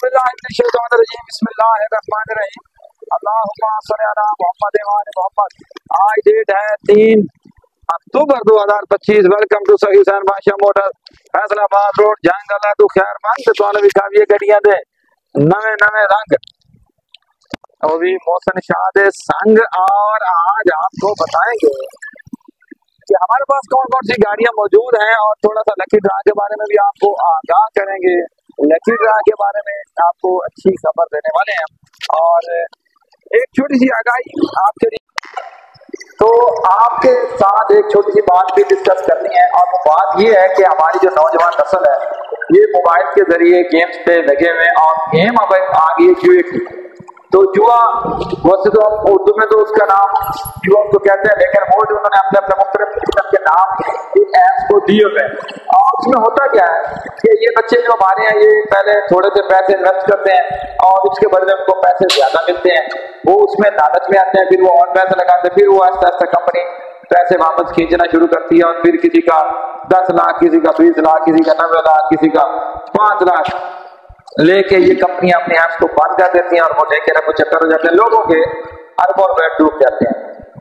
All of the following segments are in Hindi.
बिस्मिल्लाहिर्रहमानिर्रहीम। अल्लाहुम्मा सल्ली अला मुहम्मद व आले मोहम्मद। आज डेट है 3 अक्टूबर 2025। वेलकम टू सही हुसैन बादशाह मोटर, फैसलाबाद रोड, जंगल तो खैरमंद। तो विखाविए गड्डियां दे नवे नवे रंग और भी मोहसिन शाह दे संग। और आज आपको बताएंगे कि हमारे पास कौन कौन सी गाड़ियां मौजूद हैं और थोड़ा सा लकी ड्रा के बारे में भी आपको आगाह करेंगे। लकी ड्रा के बारे में आपको अच्छी खबर देने वाले हैं और एक छोटी सी आगाही आपके लिए। तो आपके साथ एक छोटी सी बात भी डिस्कस करनी है और वो बात ये है कि हमारी जो नौजवान नस्ल है ये मोबाइल के जरिए गेम्स पे लगे हुए हैं और गेम अब आ गई जुए की। तो जुआ वैसे तो हम उर्दू में तो उसका नाम जुआ तो कहते हैं, लेकिन वो जो उन्होंने अपने अपने मुख्तलिफ किस्म के नाम इन ऐप्स को दिए हुए हैं। और उसमें होता क्या है कि ये बच्चे जो हमारे हैं ये पहले थोड़े से पैसे इन्वेस्ट करते हैं और उसके बदले उनको पैसे ज्यादा मिलते हैं। वो उसमें लालच में आते हैं, फिर वो और पैसे लगाते हैं, फिर वो आहिस्ता आहिस्ता कंपनी पैसे वापस खींचना शुरू करती है और फिर किसी का 10 लाख, किसी का 20 लाख, किसी का 90 लाख, किसी का 5 लाख लेके ये कंपनियां अपने ऐप्स को बंद कर देती हैं और वो लेके रखो चक्कर हो जाते हैं, लोगों के अरबों रुपए डूब जाते हैं।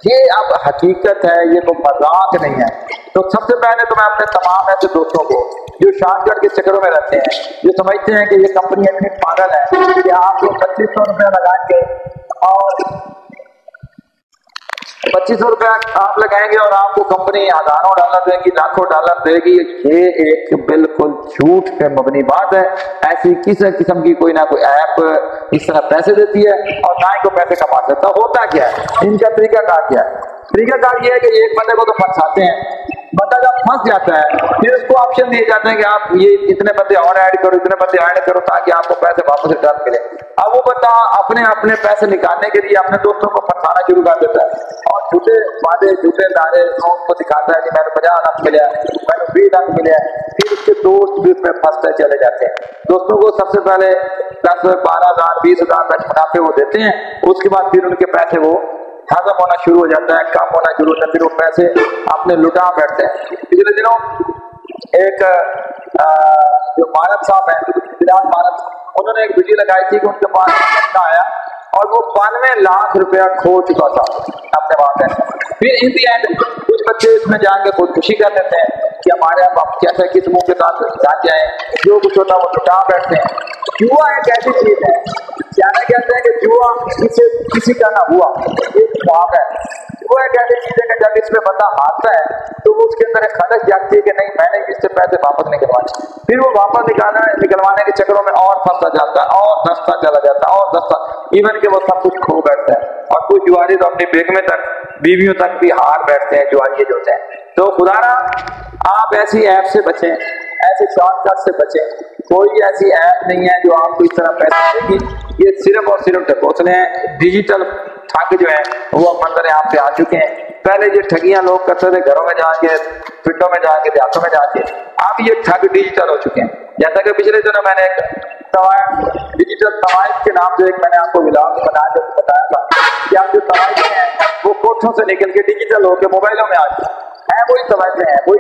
ये अब हकीकत है, ये तो मजाक नहीं है। तो सबसे पहले तो मैं अपने तमाम ऐसे दोस्तों को जो शॉर्टकट के चक्करों में रहते हैं, जो समझते हैं कि ये कंपनी इतनी पागल है कि आप लोग 2500 रुपया लगाएंगे और 2500 रुपया आप लगाएंगे और आपको कंपनी हजारों डॉलर देगी, लाखों डॉलर देगी। ये एक बिल्कुल झूठ पे मबनी बात है। ऐसी किसी किस्म की कोई ना कोई ऐप इस तरह पैसे देती है और ना ही को पैसे कमा सकता। होता क्या है, इनका तरीकाकार क्या है? तरीकाकार ये है कि एक बंदे को तो फंसाते हैं, बंदा जब फंस जाता है फिर उसको ऑप्शन दिए जाते हैं कि आप ये इतने बंदे और ऐड करो, इतने बंदे ऐड करो ताकि आपको पैसे वापस रिटर्न मिले। अब वो बंदा अपने अपने पैसे निकालने के लिए अपने दोस्तों को फंसाना शुरू कर देता है और झूठे वादे, झूठे दावे को दिखाता है कि मैंने 50 लाख मिले, मैंने 20 लाख मिले। फिर उसके दोस्त भी उसमें फंसते चले जाते हैं। दोस्तों को सबसे पहले 10, 12,000, 20,000 तक मुनाफे वो देते हैं, उसके बाद फिर उनके पैसे वो हजम होना शुरू हो जाता है, कम होना शुरू होता है, फिर वो पैसे अपने लुटा बैठते हैं। पिछले दिनों एक जो मानद साहब है, बिलाल मानद, उन्होंने एक वीडियो लगाई थी कि उनके पास बंदा आया और वो 92 लाख रुपया खो चुका था अपने वहां पे। फिर इन दी एंड कुछ बच्चे इसमें जाकर खुदकुशी कर लेते हैं कि हमारे आप कैसे किस मुंह के साथ जान जाए, जो कुछ होता है वो लुटा बैठते हैं। जुआ एक ऐसी चीज है, क्या कहते हैं कि जुआ किसी का ना हुआ, एक ख्वाब है। वो एक ऐसी चीज है कि जब इसमें बंदा हारता है तो वो उसके अंदर एक खलस जागती है कि नहीं, मैंने इससे पैसे वापस निकलवाने। फिर वो वापस निकलवाने के चक्करों में और फंसता जाता है और दस्ता चला जाता है और दस्ता, इवन के वो सब कुछ खो बैठता है। और कुछ जुआरी तो अपनी बेगमें तक, बीवियों तक भी हार बैठते हैं, जुआरी जो होते हैं। तो खुदारा आप ऐसी ऐप से बचें, ऐसे शॉर्टकट से बचें। कोई ऐसी ऐप नहीं है जो आपको इस तरह पैसे देगी। ये सिर्फ और सिर्फ ढकोसले हैं। डिजिटल ठग जो है वो मंजर यहाँ पे आ चुके हैं। पहले ये ठगियां लोग करते थे घरों में जाके, पिंडों में जाके, देहातों में जाके, अब ये ठग डिजिटल हो चुके हैं। जैसा कि पिछले दिनों मैंने एक डिजिटल तवाइफ के नाम से एक मैंने आपको बताया था कि आप जो तवाइफ हैं वो कोठों से निकल के डिजिटल होकर मोबाइलों में आ चुके हैं। वही तवाइफें हैं, वही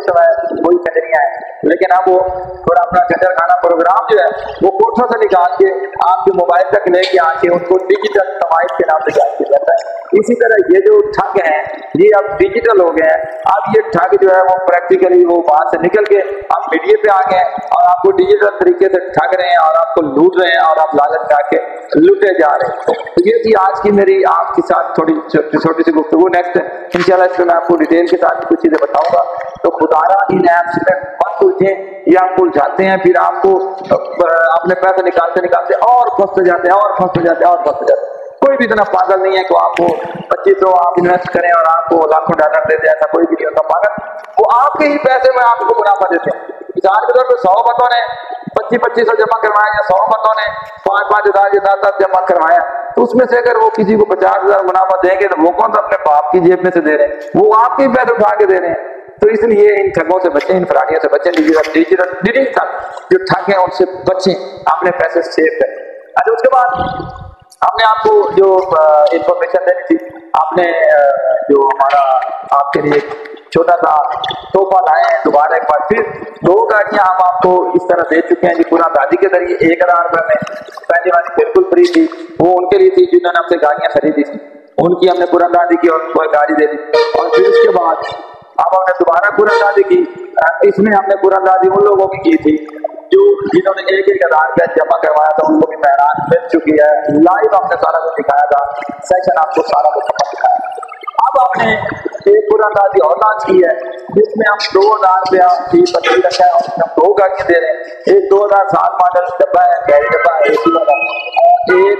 कचरियां हैं, लेकिन अब वो थोड़ा अपना कचर खाना प्रोग्राम जो है वो कोठों से निकाल के आपके मोबाइल तक लेके आके उनको डिजिटल तवाइफ के नाम से जान किया जाता है। इसी तरह ये जो ठग हैं ये अब डिजिटल हो गए हैं। अब ये ठग जो है वो प्रैक्टिकली वो बाहर से निकल के अब मीडिया पे आ गए और आपको डिजिटल तरीके से ठग रहे हैं और आपको लूट रहे हैं और आप लालच में आके लूटे जा रहे हैं। तो ये थी आज की मेरी आपके साथ थोड़ी छोटी सी गुफ्तगू। नेक्स्ट इंशाल्लाह इसमें मैं आपको डिटेल के साथ कुछ चीजें बताऊंगा। तो खुदारा इन ऐप्स में मत उलझें, ये आपको उलझाते हैं, फिर आपको अपने पैसे निकालते निकालते और फंसते जाते हैं और फंसते जाते हैं और फंसते जाते हैं। कोई भी इतना पागल नहीं है कि आपको 2500 आप इन्वेस्ट करें और आपको लाखों डॉलर दे दे, ऐसा कोई भी नहीं होता पागल। वो आपके ही पैसे में आपको मुनाफा देते हैं। मिसाल के तौर पर 100 बंदों ने 2500 जमा करवाया या 100 बंदों ने 5,000 10,000 जमा करवाया, तो उसमें से अगर वो किसी को 50,000 मुनाफा देंगे तो वो कौन सा अपने बाप की जेब में से दे रहे हैं, वो आपके ही पैसे उठा के दे रहे हैं। तो इसलिए इन ठगों से बचें, इन फराडियों से बचें, डिजिटल जो ठग है उनसे बचें, अपने पैसे सेव करें। अच्छा, उसके बाद हमने आपको जो इंफॉर्मेशन देनी थी, आपने जो हमारा आपके लिए छोटा सा तोहफा लाए हैं दोबारा एक बार फिर 2 गाड़ियां हम आपको इस तरह दे चुके हैं जी, पूरा दादी के जरिए 1,000 रुपए में फ्री थी, वो उनके लिए थी जिन्होंने हमसे गाड़ियां खरीदी थी, उनकी हमने कुरानदादी की और उनको गाड़ी दे दी। और फिर उसके बाद अब हमने दोबारा कुरानदादी की, इसमें हमने कुरानदादी उन लोगों की थी जो जिन्होंने 1,000 रुपया जमा करवाया था, उनको भी मेहरान मिल चुकी है। लाइव हमने सारा कुछ दिखाया था, सेशन आपको सारा कुछ दिखाया। अब हमने एक कुरानदादी और लॉन्च की है जिसमें हम 2,000 रुपया फीस बची रखा है और उसमें हम 2 गाड़ियां दे रहे हैं। एक 2007 मॉडल डब्बा है, गैरी डब्बा है AC वाला, और एक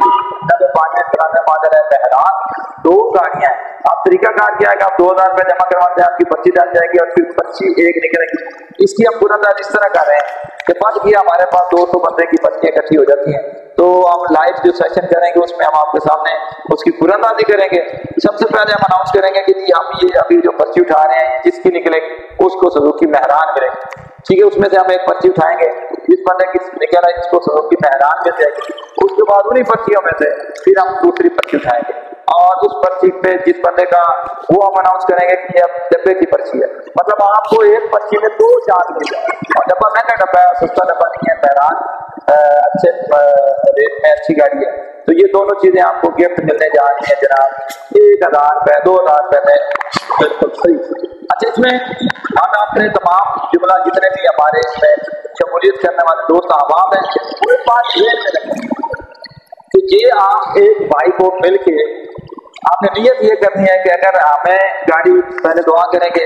95 मॉडल है मेहरान। 2 गाड़ियां हैं। आप तरीकाकार क्या है कि आप 2,000 रुपया जमा करवाते हैं, आपकी पर्ची डाल जाएगी और फिर पर्ची एक निकलेगी। इसकी हम कुरानदादी इस तरह कर रहे हैं कि बच गया हमारे पास 200 बंदे की पर्चियां इकट्ठी हो जाती हैं, तो हम लाइव जो सेशन करेंगे उसमें हम आपके सामने उसकी कुरानदादी करेंगे। सबसे पहले हम अनाउंस करेंगे कि हम ये अभी जो पर्ची उठा रहे हैं जिसकी निकलेगी उसको सुजुकी मेहरान मिलेगी, ठीक है। उसमें से हम एक पर्ची उठाएंगे, जिस बंदे की निकल है जिसको सुजुकी मेहरान मिल जाएगी। उसके बाद उन्हीं पर्चियों में से फिर हम दूसरी पर्ची उठाएंगे और उस पर्ची पे जिस बंदे का वो हम अनाउंस करेंगे कि ये डब्बे की पर्ची है, मतलब आपको एक पर्ची में 2 चार्ज मिल जाए। और डब्बा महंगा डब्बा है, सस्ता डब्बा नहीं है, मेहरान अच्छे रेट में अच्छी गाड़ी है। तो ये दोनों चीजें आपको गिफ्ट मिलने जा रही है जनाब 1,000 रुपए 2,000 रुपए में, बिल्कुल सही। अच्छा, इसमें हम अपने तमाम जुमला जितने भी हमारे इसमें शमूलियत करने वाले दोस्त अहबाब हैं पूरे 5 रेट में रखेंगे कि ये आप एक भाई को मिलके आपने नियत ये करनी है कि अगर हमें गाड़ी पहले दुआ करेंगे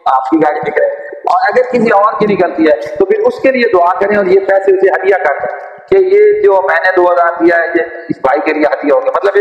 आपकी गाड़ी निकले, और अगर किसी और की निकलती है तो फिर उसके लिए दुआ करें और ये पैसे उसे हदिया कर दें कि ये जो मैंने 2,000 दिया है ये इस भाई के लिए हदिया हो गया। मतलब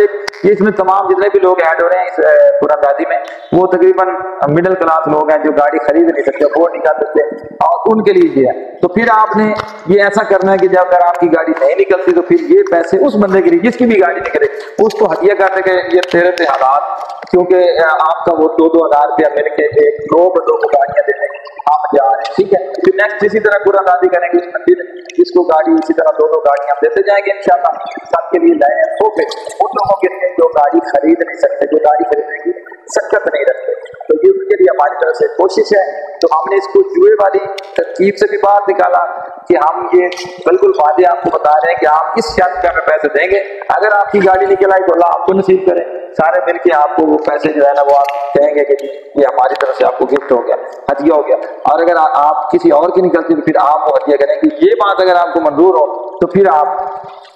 ये इसमें तमाम जितने भी लोग ऐड हो रहे हैं इस कुरानदादी में वो तकरीबन मिडिल क्लास लोग हैं जो गाड़ी खरीद नहीं सकते, अफोर्ड नहीं कर सकते, और उनके लिए ये है। तो फिर आपने ये ऐसा करना है कि जब अगर आपकी गाड़ी नहीं निकलती तो फिर ये पैसे उस बंदे के लिए जिसकी भी गाड़ी निकले उसको हदिया कर देंगे। ये 13 हालात, क्योंकि आपका वो 2,000 रुपया मिलके एक 2 बंदों को गाड़ियां देने आप जा रहे हैं, ठीक है। फिर नेक्स्ट इसी तरह कुरानदादी करेंगे उसमें फिर जिसको गाड़ी इसी तरह 2 गाड़ियां हम देते जाएंगे इंशाल्लाह, सबके लिए लाए। तो फिर उन लोगों के लिए जो गाड़ी खरीद नहीं सकते, जो गाड़ी खरीदने की सकत नहीं रखते, तो ये उनके लिए हमारी तरफ से कोशिश है। तो हमने इसको जुए वाली तरकीब से भी बाहर निकाला कि हम ये बिल्कुल वादे आपको बता रहे हैं कि आप इस शर्त पे हमें पैसे देंगे, अगर आपकी गाड़ी निकल आई तो अल्लाह आपको नसीब करे, सारे मिलके आपको वो पैसे जो है ना वो आप कहेंगे कि ये हमारी तरफ से आपको गिफ्ट हो गया, हदिया हो गया। और अगर आप किसी और की निकलती तो फिर आप वो हदिया करेंगे। ये बात अगर आपको मंजूर हो तो फिर आप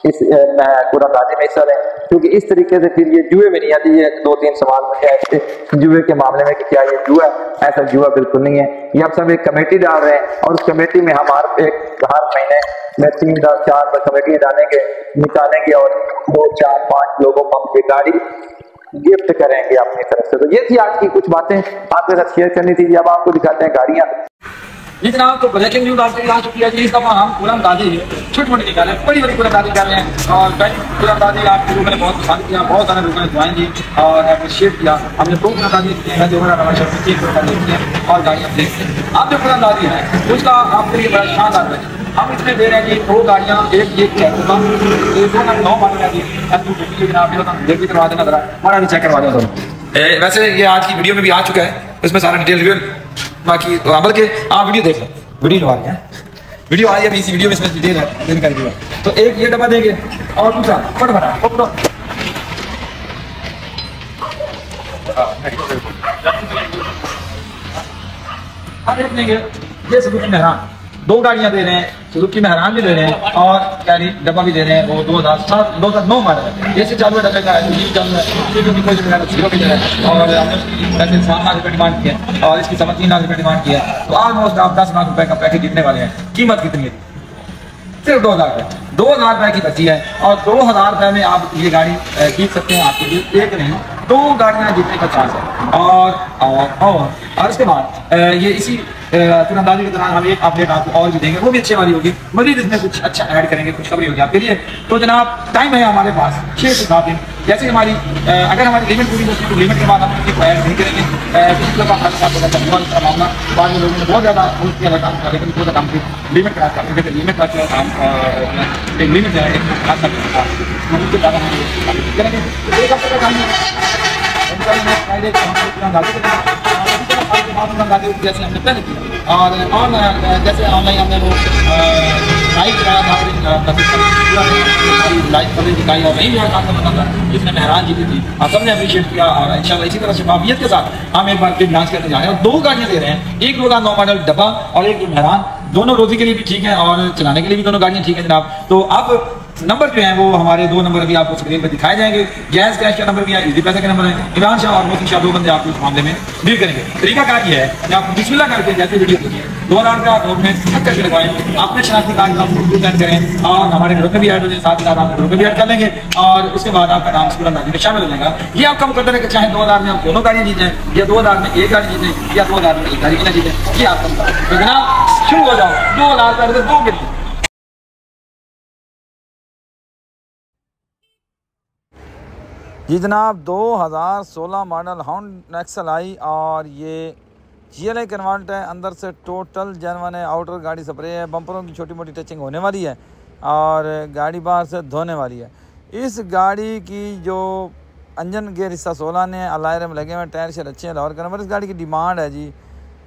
इस कुरानदादी में हिस्सा लें, क्योंकि इस तरीके से फिर ये जुए में नहीं आती। ये 2-3 सवाल मुझे ऐसे जुए के मामले में कि क्या ये जुआ है, ऐसा जुआ बिल्कुल नहीं है। ये हम सब एक कमेटी डाल रहे हैं और उस कमेटी में हम हर महीने में 3-4 कमेटी डालेंगे, निकालेंगे और 2-4-5 लोगों को हम ये गाड़ी गिफ्ट करेंगे अपनी तरफ से। तो ये थी आज की कुछ बातें आपके साथ शेयर करनी थी। अब आपको दिखाते हैं गाड़ियां। जी जनाब, तो ब्रेकिंग न्यूज आपके लिए आ चुकी है जी। इस दफा हम कुरानदादी छोटी मोटी निकाले, बड़ी बड़ी कुरानदादी कर रहे हैं। और पहली कुरानदादी आप लोगों ने बहुत पसंद किया, बहुत सारे लोगों ने ज्वाइन की और अप्रिशिएट किया। हमने 2 कुरानदादी की है, 2009 कुरानदादी की है और गाड़ियाँ देखते हैं। आप जो कुरानदादी है उसका आपके लिए बड़ा शानदार है। हम इसमें दे रहे हैं कि 2 गाड़ियाँ, एक चेक होगा, 9 मॉडल है जी। आप देख भी करवा देना जरा, हमारा चेक करवा देना। वैसे ये आज की वीडियो में भी आ चुका है, उसमें सारा डिटेल रिव्यू बाकी अमल के आप वीडियो देख लो, वीडियो लगा रहे हैं, वीडियो आई है अभी इसी वीडियो में इसमें डिटेल है जानकारी दी है। तो एक ये डब्बा देंगे और दूसरा फटाफट देख लेंगे। ये सुजुकी मेहरान 2 गाड़ियां दे रहे हैं, सुजुकी मेहरान भी दे रहे हैं और कैरी डब्बा भी दे रहे हैं। वो 2009 मॉडल है, ये से चालू डब्बे का है, ये चालू है, कोई जीरो भी दे रहा है। और हमने वैसे 7 लाख रुपये डिमांड किया है और इसकी 3.25 लाख रुपये डिमांड किया है। तो ऑलमोस्ट आप 10 लाख रुपए का पैकेज जीतने वाले हैं। कीमत कितनी है? सिर्फ 2,000 रुपये, 2,000 रुपये की बची है और 2,000 रुपये में आप ये गाड़ी जीत सकते हैं। आपके लिए एक नहीं 2 गाड़ियाँ जीतने का चांस है। और इसके बाद ये इसी कुरानदादी के दौरान हम एक अपडेट आपको और भी देंगे, वो भी अच्छे वाली होगी। मजीद इसमें कुछ अच्छा ऐड करेंगे, खुशखबरी होगी आपके लिए। तो जनाब टाइम है हमारे पास 6 से 7 दिन। जैसे हमारी अगर हमारी लिमिट पूरी होती है तो लिमिट के बाद हम उसको ऐड नहीं करेंगे। मामला बाद में लोगों ने बहुत ज़्यादा किया काम था, लेकिन पूरा काम लिमिट करा था, लिमिट का काम एक लिमिट है, उसके ज़्यादा हम करेंगे। एक हफ्ते का काम जैसे हमने पहले किया और जैसे ऑनलाइन हमने वो लाइव कराया था, लाइव कवरेज दिखाई और नहीं मेरा काम करना था, जिसने मेहरान जीती थी। आप सबने अप्रिशिएट किया और इंशाल्लाह इसी तरह शफाफियत के साथ हम एक बार फिर डांस करते जा रहे हैं। और 2 गाड़ियाँ दे रहे हैं, एक 2009 मॉडल डब्बा और एक मेहरान, दोनों रोजी के लिए भी ठीक है और चलाने के लिए भी दोनों गाड़ियाँ ठीक है जनाब। तो अब नंबर जो है वो हमारे 2 नंबर अभी आपको स्क्रीन पर दिखाए जाएंगे। जैज़ कैश का नंबर भी है, इजी पैसा का नंबर है। इमरान शाह और मोहसिन शाह 2 बंदे आपको इस मामले में डील करेंगे। तरीका क्या किया है कि आप बिस्मिल्लाह करके जैसे वीडियो देखिए 2000 का नोट में छक करके लगवाएं, अपने शनाख्ती कार्ड का फोटो सेंड करें और हमारे ग्रुप में भी ऐड हो जाए, साथ ही साथ आप ग्रुप में भी ऐड कर लेंगे और उसके बाद आपका नाम स्कूल अंदाजी में शामिल हो जाएगा। ये आप कम करते रहे, चाहे 2000 में आप दोनों गाड़ियाँ जीतें या 2000 में एक गाड़ी जीतें या 2000 में एक गाड़ी ना जीतें, ये आप कम करें। तो जनाब शुरू हो जाओ, 2000 रुपये 2 गिनती। जी जनाब 2016 मॉडल होंडा एक्सल आई और ये GLI कन्वर्ट है, अंदर से टोटल जेनवन है, आउटर गाड़ी स्प्रे है, बम्परों की छोटी मोटी टचिंग होने वाली है और गाड़ी बाहर से धोने वाली है। इस गाड़ी की जो इंजन गेयर हिस्सा 16 ने, अलायरम लगे हुए, टायर शेयर अच्छे हैं, लाहौर का नंबर। इस गाड़ी की डिमांड है जी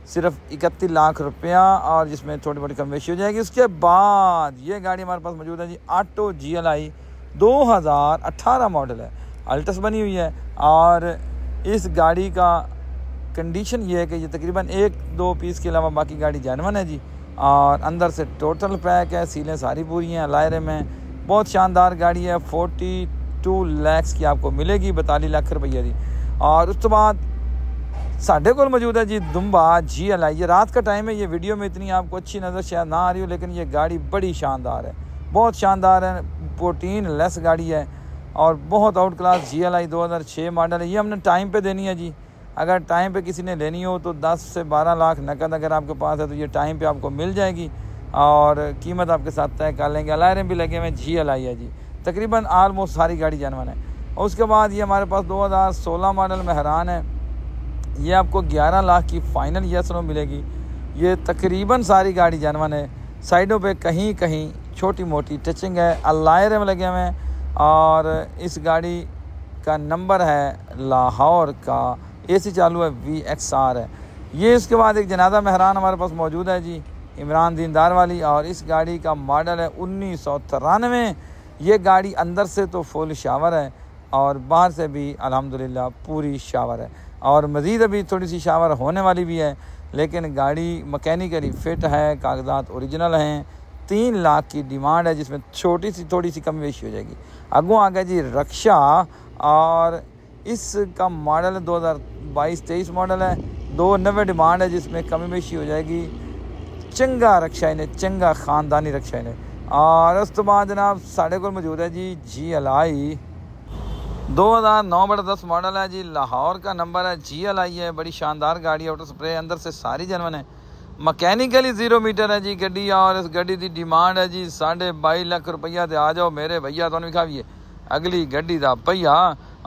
सिर्फ 31 लाख रुपया और जिसमें छोटी मोटी कम बेशी हो जाएगी। उसके बाद ये गाड़ी हमारे पास मौजूद है जी ऑटो GLI 2018 मॉडल है, अल्टस बनी हुई है और इस गाड़ी का कंडीशन ये है कि ये तकरीबन 1-2 पीस के अलावा बाकी गाड़ी जानवन है जी और अंदर से टोटल पैक है, सीलें सारी पूरी हैं, लायरे में बहुत शानदार गाड़ी है। 42 लाख की आपको मिलेगी, 42 लाख रुपया जी। और उस तो बाद साढ़े को मौजूद है जी दुम्बा GLI। ये रात का टाइम है, ये वीडियो में इतनी आपको अच्छी नज़र शायद ना आ रही हो, लेकिन ये गाड़ी बड़ी शानदार है, बहुत शानदार है, प्रोटीन लेस गाड़ी है और बहुत आउट क्लास GLI 2006 मॉडल है। ये हमने टाइम पे देनी है जी। अगर टाइम पे किसी ने लेनी हो तो 10 से 12 लाख नकद अगर आपके पास है तो ये टाइम पे आपको मिल जाएगी और कीमत आपके साथ तय कर लेंगे। अलायरम भी लगे हुए GLI है जी, तकरीबन आलमोस्ट सारी गाड़ी जानवन है। और उसके बाद ये हमारे पास 2016 मॉडल मेहरान है, ये आपको 11 लाख की फ़ाइनल येसनो मिलेगी। ये तकरीबन सारी गाड़ी जानवन है, साइडों पे कहीं कहीं छोटी मोटी टचिंग है, अलायरम लगे हुए हैं और इस गाड़ी का नंबर है लाहौर का, AC चालू है, VXR है ये। इसके बाद एक जनाजा मेहरान हमारे पास मौजूद है जी, इमरान दीनदार वाली, और इस गाड़ी का मॉडल है 1993। ये गाड़ी अंदर से तो फुल शावर है और बाहर से भी अल्हम्दुलिल्लाह पूरी शावर है और मज़ीद अभी थोड़ी सी शावर होने वाली भी है, लेकिन गाड़ी मकैनिकली फ़िट है, कागजात ओरिजिनल हैं। 3 लाख की डिमांड है जिसमें थोड़ी सी कमी बेशी हो जाएगी। आगू आ गया जी रक्षा और इसका मॉडल 2022-23 मॉडल है, 290 डिमांड है जिसमें कमी बेशी हो जाएगी। चंगा रक्षा इन्हें, चंगा ख़ानदानी रक्षा इन्हें। और उस तो बाद जनाब साढ़े को मौजूद है जी GLI 2009-10 मॉडल है जी, लाहौर का नंबर है, GLI है, बड़ी शानदार गाड़ी है, ऑटो स्प्रे अंदर से सारी जनवन है, मकैनिकली 0 मीटर है जी गड्डी। और इस गड्डी की डिमांड है जी 22.5 लाख रुपया। तो आ जाओ मेरे भैया तो विखाइए अगली गड्डी का भैया।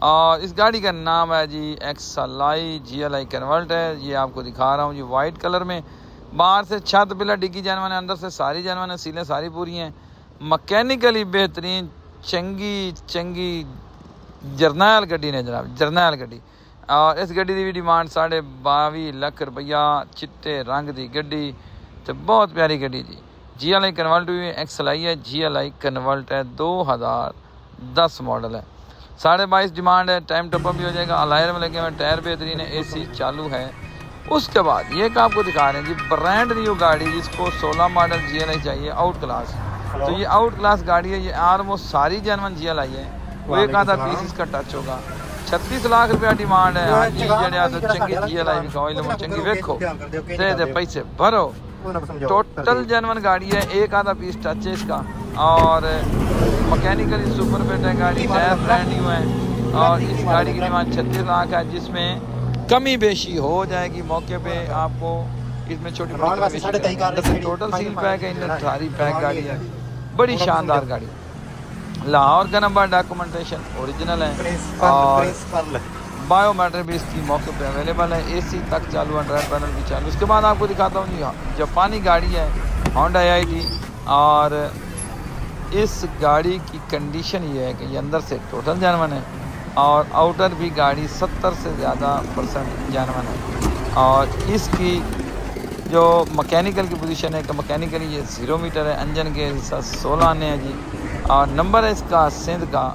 और इस गाड़ी का नाम है जी XLI GLI कन्वर्ट है, ये आपको दिखा रहा हूँ जी वाइट कलर में। बाहर से छत पिलर डिग्गी जानवन है, अंदर से सारी जानवन है, सीलें सारी पूरी हैं, मकैनिकली बेहतरीन चंगी जरनैल गड्डी ने जनाब, जरनैल गड्डी। और इस गड्डी की भी डिमांड 22.5 लाख रुपया, चिट्टे रंग की गड्डी तो बहुत प्यारी गड्डी जी। GLI कन्वर्ट हुई है, XLI है, GLI कन्वर्ट है, 2010 मॉडल है, 22.5 डिमांड है, टाइम टॉपअप भी हो जाएगा, अलायरम लगे हुए, टायर बेहतरीन है, AC चालू है। उसके बाद ये आपको दिखा रहे हैं जी ब्रांड न्यू गाड़ी, जिसको 16 मॉडल GLI चाहिए आउट क्लास, तो ये आउट क्लास गाड़ी है। ये आलमोस्ट सारी जनवन GLI है, वो एक आधा पीस इसका टच होगा। 36 लाख रुपया डिमांड है। हाँ जी जड़िया तो चंगी GLI दिखाओ, चंगी वेखो, दे पैसे भरो। टोटल जनवन गाड़ी है, एक आधा पीस टच है इसका और मकैनिकली सुपर फिट है गाड़ी, टायर ब्रांड न्यू है। और इस गाड़ी की डिमांड 36 लाख है जिसमें कमी बेशी हो जाएगी मौके पे आपको। इसमें छोटी टोटल सील पैक है, इनमें सारी पैक गाड़ी है, बड़ी शानदार गाड़ी। लाहौर का नंबर, डॉक्यूमेंटेशन ओरिजिनल है और बायोमेट्रिक भी इसकी मौके पे अवेलेबल है, AC तक चालू, एंड्रॉइड पैनल भी चालू। उसके बाद आपको दिखाता हूँ जी जापानी गाड़ी है होंडा AIT और इस गाड़ी की कंडीशन ये है कि ये अंदर से टोटल जानवन है और आउटर भी गाड़ी 70 से ज़्यादा % जानवन है। और इसकी जो मैकेनिकल की पोजीशन है कि मैकेनिकली ये 0 मीटर है, इंजन के हिस्सा 16 आने हैं जी, और नंबर है इसका सिंध का।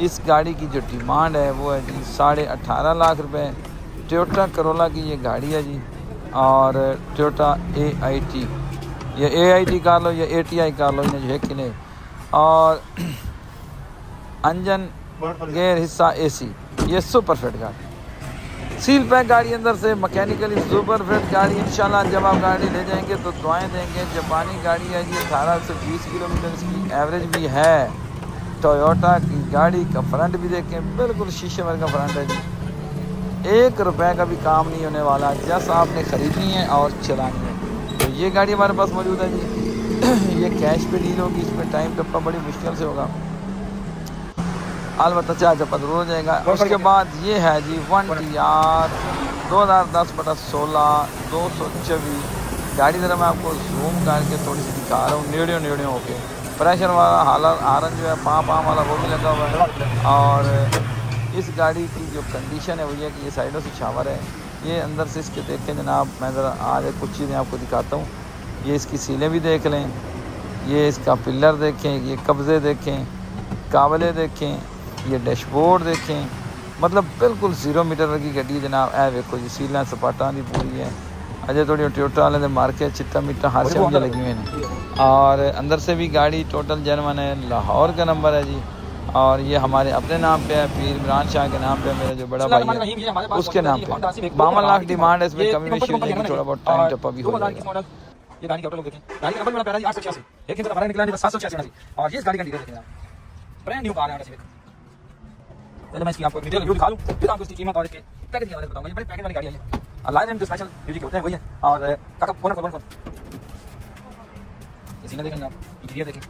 इस गाड़ी की जो डिमांड है वो है जी 18.5 लाख रुपए। टोयोटा करोला की ये गाड़ी है जी, और टोयोटा AIT, ये AIT कार लो या ATI कार लो, इन्हें जो है कि नहीं, और इंजन गेयर हिस्सा AC, ये सुपर फिट गाड़ी, सील पैक गाड़ी अंदर से, मैकेनिकली सुपर फिट गाड़ी। इंशाल्लाह जब आप गाड़ी ले जाएंगे तो दुआएं देंगे। जापानी गाड़ी है जी, 18 से 20 किलोमीटर इसकी एवरेज भी है। टोयोटा की गाड़ी का फ्रंट भी देखें, बिल्कुल शीशे वर्गा फ्रंट है जी, 1 रुपए का भी काम नहीं होने वाला, जस्ट आपने ख़रीदनी है और चलानी है। तो ये गाड़ी हमारे पास मौजूद है जी। ये कैश पे डील होगी, इसमें टाइम टप्पा बड़ी मुश्किल से होगा, अलबत्ता चार्ज जरूर हो जाएगा। उसके बाद ये है जी 1TR 2010/16 224 गाड़ी। ज़रा मैं आपको जूम करके थोड़ी सी दिखा रहा हूँ, नेड़े होके। प्रेशर वाला हारन जो है पाँव वाला वो भी लगा हुआ है। और इस गाड़ी की जो कंडीशन है वो ये कि ये साइडों से शावर है, ये अंदर से इसके देखें जनाब, मैं ज़रा आज कुछ चीज़ें आपको दिखाता हूँ। ये इसकी सीलें भी देख लें, ये इसका पिलर देखें, ये कब्ज़े देखें, काबले देखें, ये डैशबोर्ड देखें, मतलब बिल्कुल 0 मीटर की गड्डी जनाब। ऐ देखो जी, सीलें सपाटा दी पूरी है। अजय थोड़ी टोयोटा वाले ने मार के चिट्टा मिट्टा हाथ से मुझे लगी हुई हैं। और अंदर से भी गाड़ी टोटल जेन्युइन है, लाहौर का नंबर है जी। और ये हमारे अपने नाम पे है, पीर इमरान शाह के नाम पे, मेरा जो बड़ा भाई है उसके नाम पे। 52 लाख डिमांड है, इसमें कमी बेशी हो जाएगी, थोड़ा बहुत टाइम टप्पा भी हो जाएगा। ये गाड़ी का टोटल देखें, गाड़ी का नंबर मेरा प्यारा जी 886, लेकिन जब हमारा निकला नहीं 786। और ये इस गाड़ी का डिटेल देखें आप, ब्रांड न्यू कार है। पहले मैं इसकी आपको डिटेल रिव्यू दिखा लूं, फिर आपको इसकी कीमत और इसके पैकेज के बारे में बताऊंगा। ये बड़ी पैकेज वाली गाड़ी है, लाइव एंड जो स्पेशल म्यूजिक होते हैं वही है। और काका फोन ये सीना देखें आप, इंटीरियर देखें,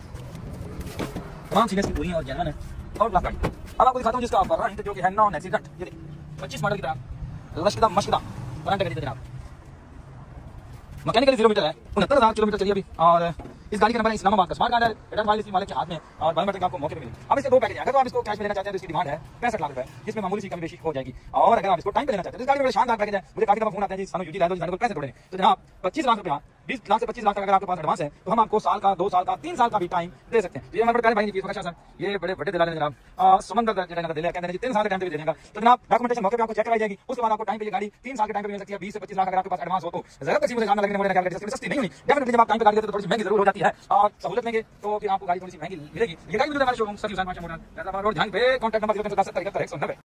तमाम सीने इसकी पूरी हैं और जेन्युइन है। और क्लास गाड़ी अब आपको दिखाता हूं जिसका ऑफर है, जो कि है नॉन एक्सीडेंट। ये देखिए 25 मॉडल की तरह लश्कदा मशकदा करंट गाड़ी जनाब, मैकेनिकली 0 मीटर है, 69,000 किलोमीटर चली अभी। और इस गाड़ी का नंबर है इस्लामाबाद का, स्मार्ट कार्ड है, रिटर्न फाइल इसकी मालिक के हाथ में, और बायोमेट्रिक आपको मौके पे मिलेगी। अब इसके 2 पैकेज हैं। अगर तो आप इसको कैश में लेना चाहते हैं तो इसकी डिमांड है 65 लाख रुपए, जिसमें मामूली सी कमी बेशी हो जाएगी। और अगर आप इसको टाइम पे लेना चाहते हैं तो इस गाड़ी में बड़ा शानदार पैकेज है। मुझे काफी दफा फोन आते हैं जी, सानू यूजी ला दो, को पैसे थोड़े, तो जनाब 25 लाख रुपया, 20 लाख से 25 लाख तक अगर आपके पास एडवांस है तो हम आपको साल का, 2 साल का, 3 साल का भी टाइम दे सकते हैं। तो ये हमारे प्यारे भाई की सर, ये बड़े बड़े दिलाले जनाब, समंदर दिल है, कहते हैं 3 साल के टाइम पे भी देगा। तो जनाब डॉक्यूमेंटेशन मौके पे आपको चेक कराई जाएगी, उसके बाद आपको टाइम पे ये गाड़ी 3 साल के टाइम पे मिल सकती है। 20 से 25 लाख अगर आपके पास एडवांस हो तो जरूर किसी मुझे जानना लगने वाले गाड़ी सस्ती नहीं हुई। डेफिनेटली जब आप टाइम पे गाड़ी देते तो थोड़ी महंगी जरूर हो जाती है, और सहूलत लेंगे तो फिर आपको गाड़ी थोड़ी सी महंगी मिलेगी। ये गाड़ी मिलती है हमारे शोरूम सभी रोड ध्यान पे, कॉन्टैक्ट नंबर 077190